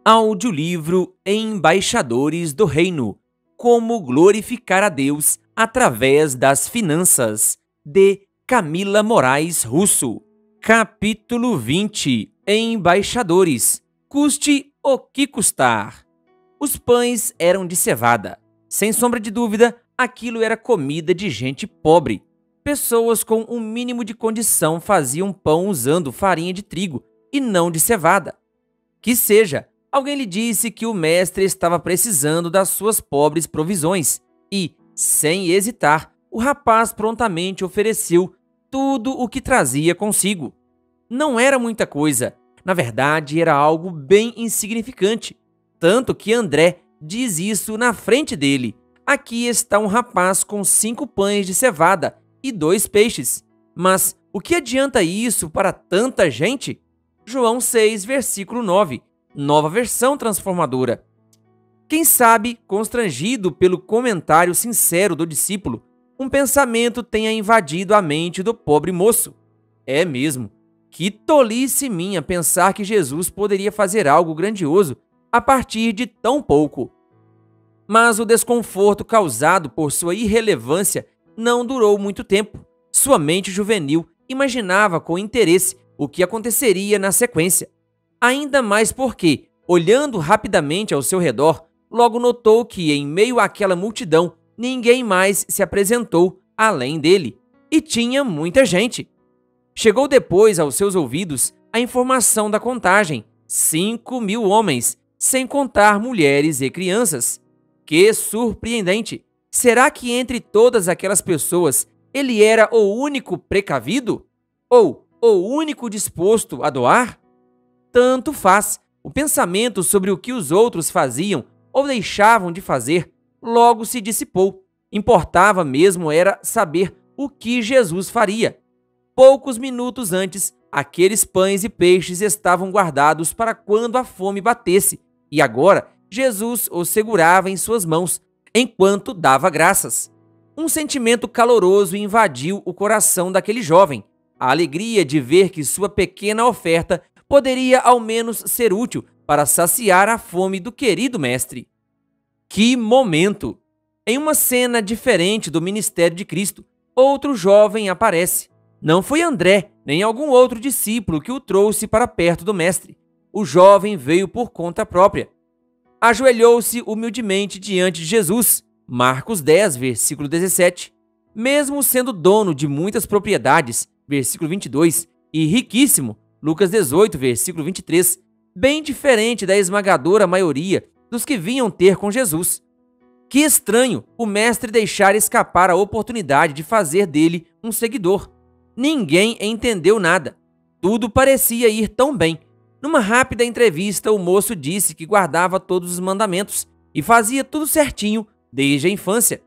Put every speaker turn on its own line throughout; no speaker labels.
Audiolivro Embaixadores do Reino: Como glorificar a Deus através das finanças, de Camila Moraes Russo. Capítulo 20. Embaixadores: Custe o que custar. Os pães eram de cevada. Sem sombra de dúvida, aquilo era comida de gente pobre. Pessoas com um mínimo de condição faziam pão usando farinha de trigo e não de cevada. Que seja, alguém lhe disse que o mestre estava precisando das suas pobres provisões e, sem hesitar, o rapaz prontamente ofereceu tudo o que trazia consigo. Não era muita coisa, na verdade era algo bem insignificante, tanto que André diz isso na frente dele. Aqui está um rapaz com 5 pães de cevada e 2 peixes. Mas o que adianta isso para tanta gente? João 6, versículo 9. Nova versão transformadora. Quem sabe, constrangido pelo comentário sincero do discípulo, um pensamento tenha invadido a mente do pobre moço. É mesmo. Que tolice minha pensar que Jesus poderia fazer algo grandioso a partir de tão pouco. Mas o desconforto causado por sua irrelevância não durou muito tempo. Sua mente juvenil imaginava com interesse o que aconteceria na sequência. Ainda mais porque, olhando rapidamente ao seu redor, logo notou que, em meio àquela multidão, ninguém mais se apresentou além dele. E tinha muita gente. Chegou depois aos seus ouvidos a informação da contagem: 5.000 homens, sem contar mulheres e crianças. Que surpreendente! Será que entre todas aquelas pessoas ele era o único precavido? Ou o único disposto a doar? Tanto faz. O pensamento sobre o que os outros faziam ou deixavam de fazer logo se dissipou. Importava mesmo era saber o que Jesus faria. Poucos minutos antes, aqueles pães e peixes estavam guardados para quando a fome batesse, e agora Jesus os segurava em suas mãos, enquanto dava graças. Um sentimento caloroso invadiu o coração daquele jovem. A alegria de ver que sua pequena oferta poderia ao menos ser útil para saciar a fome do querido mestre. Que momento! Em uma cena diferente do ministério de Cristo, outro jovem aparece. Não foi André, nem algum outro discípulo que o trouxe para perto do mestre. O jovem veio por conta própria. Ajoelhou-se humildemente diante de Jesus. Marcos 10, versículo 17. Mesmo sendo dono de muitas propriedades, versículo 22, e riquíssimo, Lucas 18, versículo 23, bem diferente da esmagadora maioria dos que vinham ter com Jesus. Que estranho o mestre deixar escapar a oportunidade de fazer dele um seguidor. Ninguém entendeu nada. Tudo parecia ir tão bem. Numa rápida entrevista, o moço disse que guardava todos os mandamentos e fazia tudo certinho desde a infância.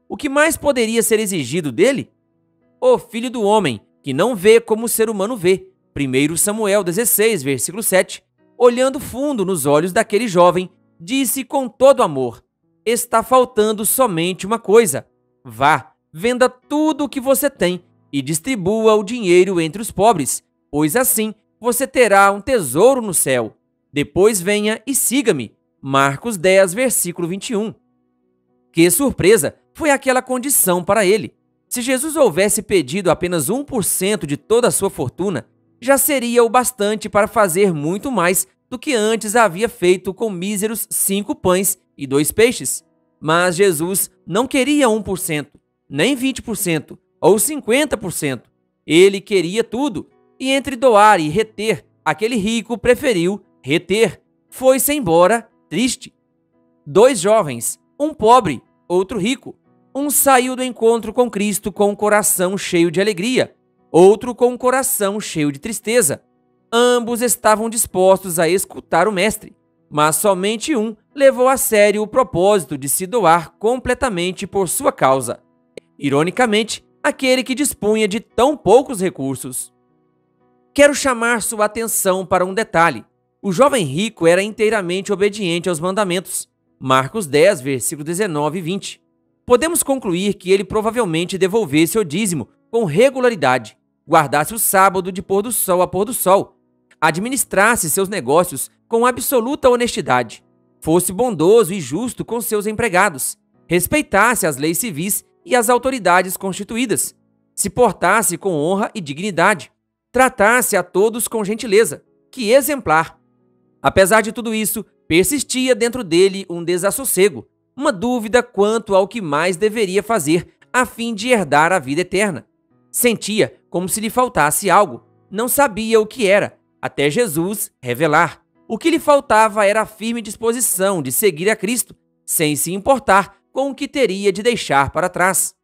O que mais poderia ser exigido dele? O filho do homem, que não vê como o ser humano vê. 1 Samuel 16, versículo 7. Olhando fundo nos olhos daquele jovem, disse com todo amor: está faltando somente uma coisa. Vá, venda tudo o que você tem e distribua o dinheiro entre os pobres, pois assim você terá um tesouro no céu. Depois venha e siga-me. Marcos 10, versículo 21. Que surpresa foi aquela condição para ele! Se Jesus houvesse pedido apenas 1% de toda a sua fortuna, já seria o bastante para fazer muito mais do que antes havia feito com míseros 5 pães e 2 peixes. Mas Jesus não queria 1%, nem 20%, ou 50%. Ele queria tudo. E entre doar e reter, aquele rico preferiu reter. Foi-se embora triste. 2 jovens, um pobre, outro rico. Um saiu do encontro com Cristo com um coração cheio de alegria, outro com um coração cheio de tristeza. Ambos estavam dispostos a escutar o mestre, mas somente um levou a sério o propósito de se doar completamente por sua causa. Ironicamente, aquele que dispunha de tão poucos recursos. Quero chamar sua atenção para um detalhe. O jovem rico era inteiramente obediente aos mandamentos. Marcos 10, versículo 19 e 20. Podemos concluir que ele provavelmente devolvesse o dízimo com regularidade, guardasse o sábado de pôr do sol a pôr do sol. administrasse seus negócios com absoluta honestidade, fosse bondoso e justo com seus empregados, respeitasse as leis civis e as autoridades constituídas, se portasse com honra e dignidade, tratasse a todos com gentileza. Que exemplar! Apesar de tudo isso, persistia dentro dele um desassossego, uma dúvida quanto ao que mais deveria fazer a fim de herdar a vida eterna. Sentia como se lhe faltasse algo, não sabia o que era, até Jesus revelar. O que lhe faltava era a firme disposição de seguir a Cristo, sem se importar com o que teria de deixar para trás.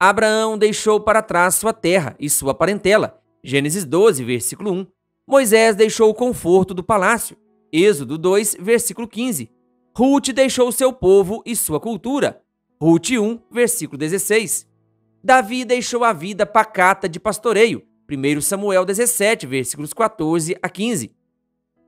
Abraão deixou para trás sua terra e sua parentela, Gênesis 12, versículo 1. Moisés deixou o conforto do palácio, Êxodo 2, versículo 15. Ruth deixou seu povo e sua cultura, Ruth 1, versículo 16. Davi deixou a vida pacata de pastoreio, 1 Samuel 17, versículos 14 a 15.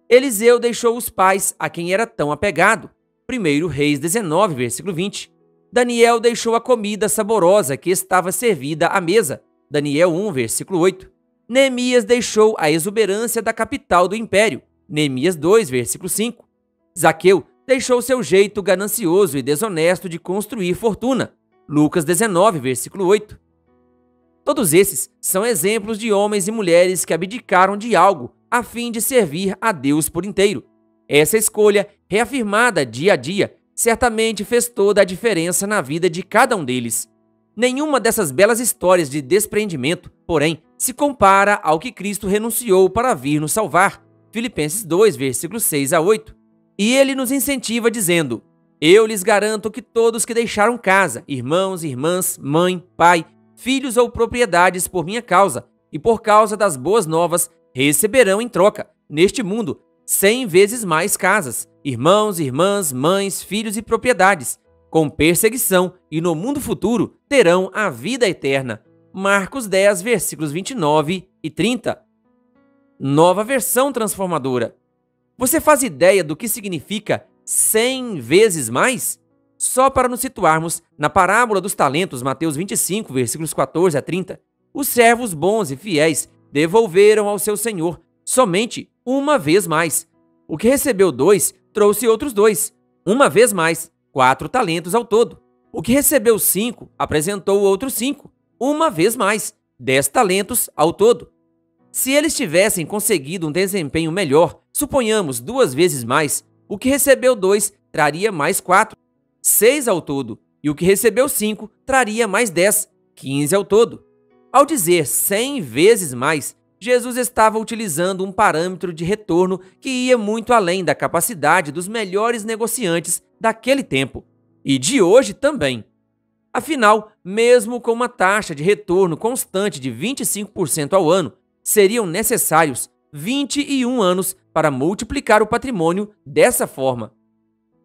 Eliseu deixou os pais a quem era tão apegado, 1 Reis 19, versículo 20. Daniel deixou a comida saborosa que estava servida à mesa, Daniel 1, versículo 8. Neemias deixou a exuberância da capital do império, Neemias 2, versículo 5. Zaqueu deixou seu jeito ganancioso e desonesto de construir fortuna, Lucas 19, versículo 8. Todos esses são exemplos de homens e mulheres que abdicaram de algo a fim de servir a Deus por inteiro. Essa escolha, reafirmada dia a dia, certamente fez toda a diferença na vida de cada um deles. Nenhuma dessas belas histórias de desprendimento, porém, se compara ao que Cristo renunciou para vir nos salvar, Filipenses 2, versículos 6 a 8. E ele nos incentiva dizendo: eu lhes garanto que todos que deixaram casa, irmãos, irmãs, mãe, pai, filhos ou propriedades por minha causa e por causa das boas novas, receberão em troca, neste mundo, 100 vezes mais casas, irmãos, irmãs, mães, filhos e propriedades, com perseguição, e no mundo futuro terão a vida eterna. Marcos 10, versículos 29 e 30. Nova versão transformadora. Você faz ideia do que significa 100 vezes mais? Só para nos situarmos na parábola dos talentos, Mateus 25, versículos 14 a 30, os servos bons e fiéis devolveram ao seu senhor somente uma vez mais. O que recebeu 2 trouxe outros 2, uma vez mais, 4 talentos ao todo. O que recebeu 5 apresentou outros 5, uma vez mais, 10 talentos ao todo. Se eles tivessem conseguido um desempenho melhor, suponhamos 2 vezes mais, o que recebeu 2 traria mais 4, 6 ao todo, e o que recebeu 5 traria mais 10, 15 ao todo. Ao dizer 100 vezes mais, Jesus estava utilizando um parâmetro de retorno que ia muito além da capacidade dos melhores negociantes daquele tempo, e de hoje também. Afinal, mesmo com uma taxa de retorno constante de 25% ao ano, seriam necessários 21 anos para multiplicar o patrimônio dessa forma.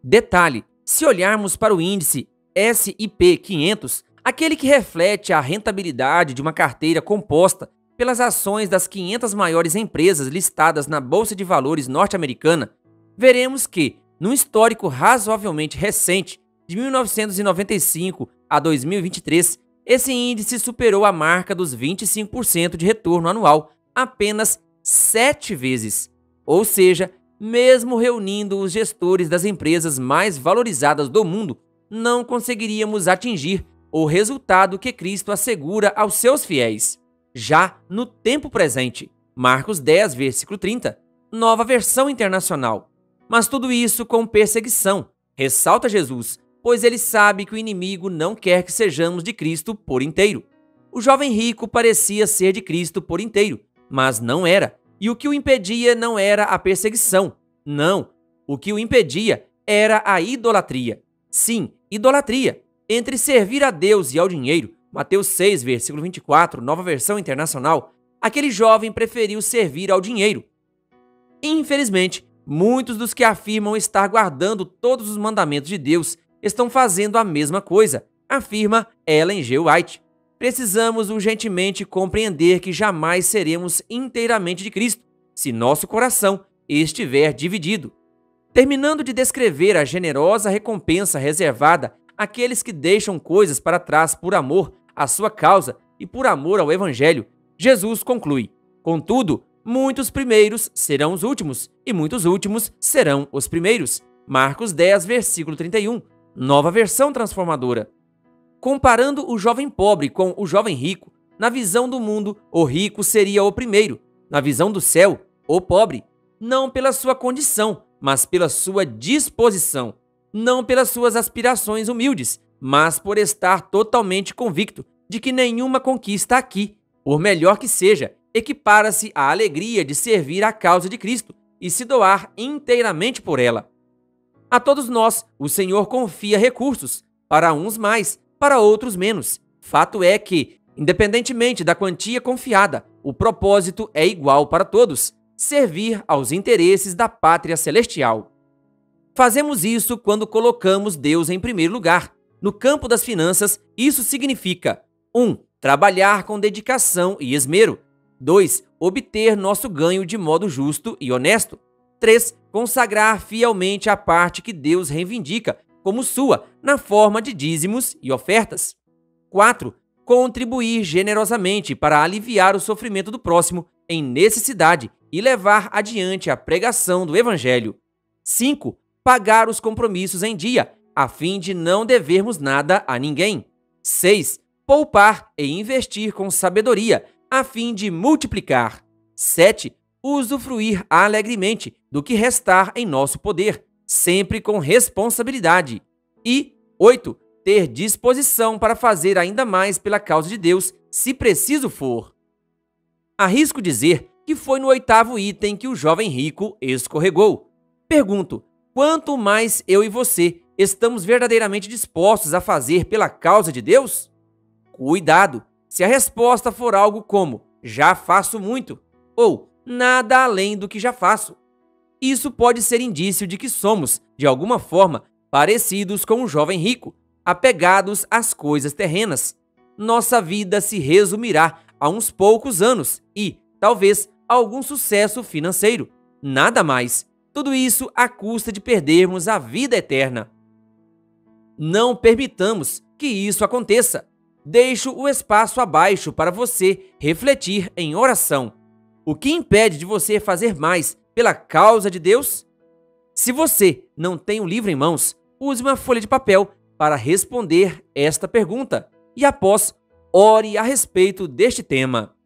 Detalhe: se olharmos para o índice S&P 500, aquele que reflete a rentabilidade de uma carteira composta pelas ações das 500 maiores empresas listadas na Bolsa de Valores norte-americana, veremos que, num histórico razoavelmente recente, de 1995 a 2023, esse índice superou a marca dos 25% de retorno anual apenas 7 vezes. Ou seja, mesmo reunindo os gestores das empresas mais valorizadas do mundo, não conseguiríamos atingir o resultado que Cristo assegura aos seus fiéis. Já no tempo presente, Marcos 10, versículo 30, nova versão internacional. Mas tudo isso com perseguição, ressalta Jesus, pois ele sabe que o inimigo não quer que sejamos de Cristo por inteiro. O jovem rico parecia ser de Cristo por inteiro, mas não era. E o que o impedia não era a perseguição. Não, o que o impedia era a idolatria. Sim, idolatria. Entre servir a Deus e ao dinheiro, Mateus 6, versículo 24, nova versão internacional, aquele jovem preferiu servir ao dinheiro. Infelizmente, muitos dos que afirmam estar guardando todos os mandamentos de Deus estão fazendo a mesma coisa, afirma Ellen G. White. Precisamos urgentemente compreender que jamais seremos inteiramente de Cristo, se nosso coração estiver dividido. Terminando de descrever a generosa recompensa reservada àqueles que deixam coisas para trás por amor à sua causa e por amor ao Evangelho, Jesus conclui: contudo, Muitos primeiros serão os últimos, e muitos últimos serão os primeiros. Marcos 10, versículo 31, Nova Versão Transformadora. Comparando o jovem pobre com o jovem rico, na visão do mundo, o rico seria o primeiro. Na visão do céu, o pobre. Não pela sua condição, mas pela sua disposição. Não pelas suas aspirações humildes, mas por estar totalmente convicto de que nenhuma conquista aqui, por melhor que seja, equipara-se à alegria de servir à causa de Cristo e se doar inteiramente por ela. A todos nós, o Senhor confia recursos, para uns mais, para outros menos. Fato é que, independentemente da quantia confiada, o propósito é igual para todos: servir aos interesses da pátria celestial. Fazemos isso quando colocamos Deus em primeiro lugar. No campo das finanças, isso significa: 1. Trabalhar com dedicação e esmero. 2. Obter nosso ganho de modo justo e honesto. 3. Consagrar fielmente a parte que Deus reivindica como sua, na forma de dízimos e ofertas. 4. Contribuir generosamente para aliviar o sofrimento do próximo em necessidade e levar adiante a pregação do Evangelho. 5. Pagar os compromissos em dia, a fim de não devermos nada a ninguém. 6. Poupar e investir com sabedoria, a fim de multiplicar. 7. Usufruir alegremente do que restar em nosso poder, sempre com responsabilidade. E 8. Ter disposição para fazer ainda mais pela causa de Deus, se preciso for. Arrisco dizer que foi no 8º item que o jovem rico escorregou. Pergunto: quanto mais eu e você estamos verdadeiramente dispostos a fazer pela causa de Deus? Cuidado, se a resposta for algo como "já faço muito" ou "nada além do que já faço", isso pode ser indício de que somos, de alguma forma, parecidos com o jovem rico, apegados às coisas terrenas. Nossa vida se resumirá a uns poucos anos e, talvez, a algum sucesso financeiro. Nada mais. Tudo isso à custa de perdermos a vida eterna. Não permitamos que isso aconteça. Deixo o espaço abaixo para você refletir em oração. O que impede de você fazer mais pela causa de Deus? Se você não tem um livro em mãos, use uma folha de papel para responder esta pergunta e, após, ore a respeito deste tema.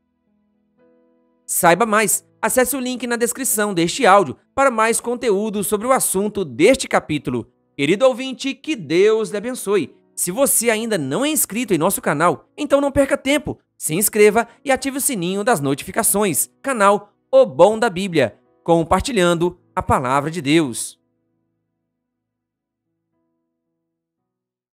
Saiba mais, acesse o link na descrição deste áudio para mais conteúdo sobre o assunto deste capítulo. Querido ouvinte, que Deus lhe abençoe. Se você ainda não é inscrito em nosso canal, então não perca tempo. Se inscreva e ative o sininho das notificações. Canal O Bom da Bíblia, compartilhando a Palavra de Deus.